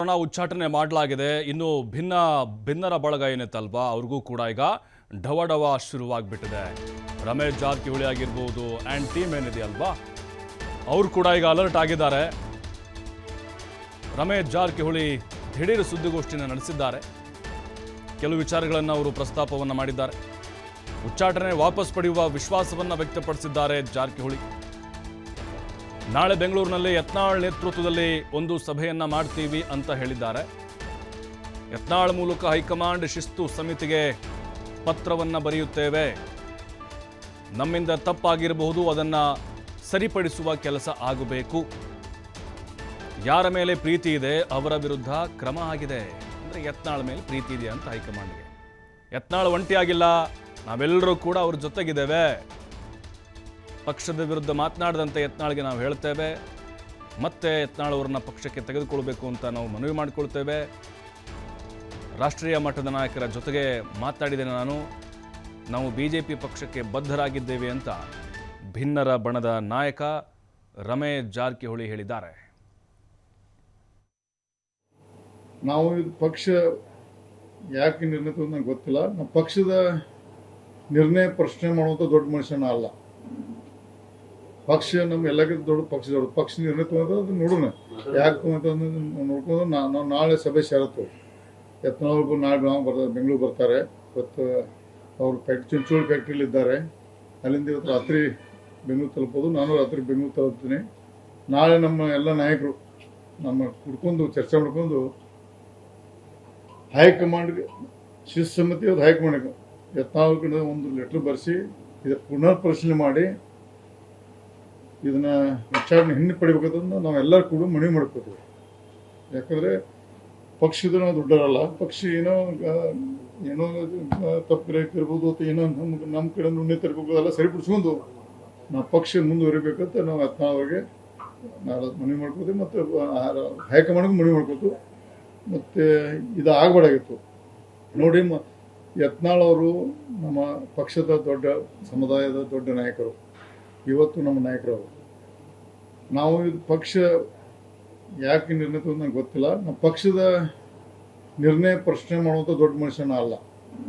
ಬಣ ಉಚ್ಚಾಟನೆ ಮಾಡಲಾಗಿದೆ. ಇನ್ನು ಭಿನ್ನರ ಬಳಗ ಏನಿತ್ತಲ್ವಾ, ಅವ್ರಿಗೂ ಕೂಡ ಈಗ ಢವಢವ ಶುರುವಾಗ್ಬಿಟ್ಟಿದೆ. ರಮೇಶ್ ಜಾರಕಿಹೊಳಿ ಆಗಿರ್ಬೋದು ಆ್ಯಂಡ್ ಟೀಮ್ ಏನಿದೆಯಲ್ವಾ, ಅವರು ಕೂಡ ಈಗ ಅಲರ್ಟ್ ಆಗಿದ್ದಾರೆ. ರಮೇಶ್ ಜಾರಕಿಹೊಳಿ ದಿಢೀರ್ ಸುದ್ದಿಗೋಷ್ಠಿಯನ್ನು ನಡೆಸಿದ್ದಾರೆ. ಕೆಲವು ವಿಚಾರಗಳನ್ನು ಅವರು ಪ್ರಸ್ತಾಪವನ್ನು ಮಾಡಿದ್ದಾರೆ. ಉಚ್ಚಾಟನೆ ವಾಪಸ್ ಪಡೆಯುವ ವಿಶ್ವಾಸವನ್ನು ವ್ಯಕ್ತಪಡಿಸಿದ್ದಾರೆ ಜಾರಕಿಹೊಳಿ. ನಾಳೆ ಬೆಂಗಳೂರಿನಲ್ಲಿ ಯತ್ನಾಳ್ ನೇತೃತ್ವದಲ್ಲಿ ಒಂದು ಸಭೆಯನ್ನ ಮಾಡ್ತೀವಿ ಅಂತ ಹೇಳಿದ್ದಾರೆ. ಯತ್ನಾಳ್ ಮೂಲಕ ಹೈಕಮಾಂಡ್ ಶಿಸ್ತು ಸಮಿತಿಗೆ ಪತ್ರವನ್ನ ಬರೆಯುತ್ತೇವೆ. ನಮ್ಮಿಂದ ತಪ್ಪಾಗಿರಬಹುದು, ಅದನ್ನ ಸರಿಪಡಿಸುವ ಕೆಲಸ ಆಗಬೇಕು. ಯಾರ ಮೇಲೆ ಪ್ರೀತಿ ಇದೆ ಅವರ ವಿರುದ್ಧ ಕ್ರಮ ಆಗಿದೆ. ಅಂದರೆ ಯತ್ನಾಳ್ ಮೇಲೆ ಪ್ರೀತಿ ಇದೆಯಾ ಅಂತ ಹೈಕಮಾಂಡ್ಗೆ. ಯತ್ನಾಳ್ ಒಂಟಿಯಾಗಿಲ್ಲ, ನಾವೆಲ್ಲರೂ ಕೂಡ ಅವ್ರ ಜೊತೆಗಿದ್ದೇವೆ. ಪಕ್ಷದ ವಿರುದ್ಧ ಮಾತನಾಡದಂತೆ ಯತ್ನಾಳ್ಗೆ ನಾವು ಹೇಳ್ತೇವೆ. ಮತ್ತೆ ಯತ್ನಾಳ್ ಅವರನ್ನ ಪಕ್ಷಕ್ಕೆ ತೆಗೆದುಕೊಳ್ಬೇಕು ಅಂತ ನಾವು ಮನವಿ ಮಾಡಿಕೊಳ್ತೇವೆ. ರಾಷ್ಟ್ರೀಯ ಮಟ್ಟದ ನಾಯಕರ ಜೊತೆಗೆ ಮಾತಾಡಿದ್ದೇನೆ ನಾನು. ನಾವು ಬಿಜೆಪಿ ಪಕ್ಷಕ್ಕೆ ಬದ್ಧರಾಗಿದ್ದೇವೆ ಅಂತ ಭಿನ್ನರ ಬಣದ ನಾಯಕ ರಮೇಶ್ ಜಾರಕಿಹೊಳಿ ಹೇಳಿದ್ದಾರೆ. ನಾವು ಪಕ್ಷ ಯಾಕೆ ನಿರ್ಣಯ ನನಗೆ ಗೊತ್ತಿಲ್ಲ. ನಮ್ಮ ಪಕ್ಷದ ನಿರ್ಣಯ ಪ್ರಶ್ನೆ ಮಾಡುವಂಥ ದೊಡ್ಡ ಮನುಷ್ಯನ ಅಲ್ಲ. ಪಕ್ಷ ನಮ್ಮ ಎಲ್ಲಕ್ಕಿಂತ ದೊಡ್ಡ ಪಕ್ಷ ನಿರ್ಣಯ ತಗೊಂಡು ನೋಡೋಣ. ಯಾಕೆ ತಗೊಂಡು ನೋಡ್ಕೊಂಡು ನಾವು ನಾಳೆ ಸಭೆ ಸೇರತ್ತು. ಯತ್ನಾಳ್ ನಾಳೆ ಬೆಂಗಳೂರು ಬರ್ತಾರೆ. ಇವತ್ತು ಅವರು ಚಿಂಚೋಳಿ ಫ್ಯಾಕ್ಟ್ರಿಲಿ ಇದ್ದಾರೆ. ಅಲ್ಲಿಂದ ಇವತ್ತು ರಾತ್ರಿ ಬೆಂಗಳೂರು ತಲುಪೋದು. ನಾನು ರಾತ್ರಿ ಬೆಂಗಳೂರು ತಲುಪ್ತೀನಿ. ನಾಳೆ ನಮ್ಮ ಎಲ್ಲ ನಾಯಕರು ಕುಡ್ಕೊಂಡು ಚರ್ಚೆ ಮಾಡ್ಕೊಂಡು ಹೈಕಮಾಂಡ್ಗೆ ಶಿಸ್ತು ಸಮಿತಿ ಅದು ಹೈಕಮಾಂಡ್ಗೆ ಯತ್ನಾಳ್ ಕಡೆ ಒಂದು ಲೆಟ್ರ್ ಬರೆಸಿ ಇದು ಪುನರ್ ಪರಿಶೀಲನೆ ಮಾಡಿ ಇದನ್ನ ವಿಚಾರಣೆ ಹಿಂದೆ ಪಡಿಬೇಕಂತಂದು ನಾವೆಲ್ಲರೂ ಕೂಡ ಮನವಿ ಮಾಡ್ಕೋತೀವಿ. ಯಾಕಂದರೆ ಪಕ್ಷದ ನಾವು ದೊಡ್ಡರಲ್ಲ. ಪಕ್ಷ ಏನೋ ತಪ್ಪು ಇರ್ಬೋದು ಅಥವಾ ಏನೋ ನಮ್ಮ ಕಡೆ ನುಣ್ಣೆ ತರಬೇಕು, ಅದೆಲ್ಲ ಸರಿಪಡಿಸ್ಕೊಂಡು ನಾವು ಪಕ್ಷ ಮುಂದುವರಿಬೇಕಂತ ನಾವು ಯತ್ನಾಳ್ ಅವ್ರಿಗೆ ನಾಳೆ ಮನವಿ ಮಾಡ್ಕೋತೀವಿ. ಮತ್ತು ಹೈಕಮಾಂಡ್ಗೂ ಮನವಿ ಮಾಡ್ಕೋತೀವಿ. ಮತ್ತು ಇದು ಆಗಬಾರ್ದಾಗಿತ್ತು ನೋಡಿ. ಯತ್ನಾಳ್ ಅವರು ನಮ್ಮ ಪಕ್ಷದ ದೊಡ್ಡ ಸಮುದಾಯದ ದೊಡ್ಡ ನಾಯಕರು. ಇವತ್ತು ನಮ್ಮ ನಾಯಕರು ನಾವು ಇದು ಪಕ್ಷ ಯಾಕೆ ನಿರ್ಣಯ ತಗೊಂಡು ನನಗೆ ಗೊತ್ತಿಲ್ಲ. ನಮ್ಮ ಪಕ್ಷದ ನಿರ್ಣಯ ಪ್ರಶ್ನೆ ಮಾಡುವಂಥ ದೊಡ್ಡ ಮನುಷ್ಯನ ಅಲ್ಲ.